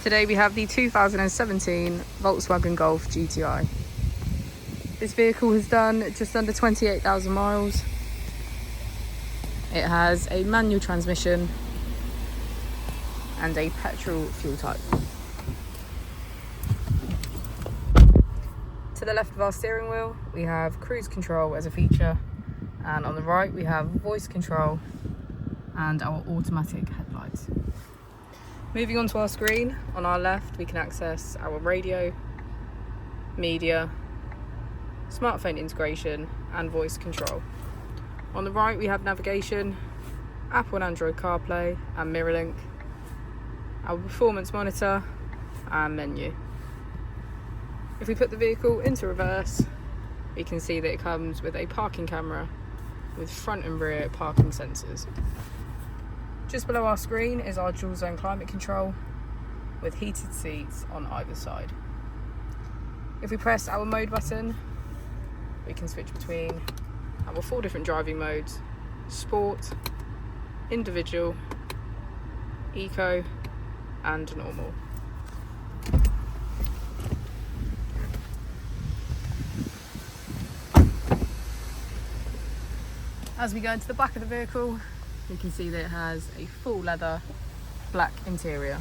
Today we have the 2017 Volkswagen Golf GTI. This vehicle has done just under 28,000 miles. It has a manual transmission and a petrol fuel type. To the left of our steering wheel we have cruise control as a feature, and on the right we have voice control and our automatic headlights. Moving on to our screen, on our left we can access our radio, media, smartphone integration and voice control. On the right we have navigation, Apple and Android CarPlay and MirrorLink, our performance monitor and menu. If we put the vehicle into reverse, we can see that it comes with a parking camera with front and rear parking sensors. Just below our screen is our dual zone climate control with heated seats on either side. If we press our mode button, we can switch between our 4 different driving modes: sport, individual, eco and normal. As we go into the back of the vehicle, we can see that it has a full leather black interior.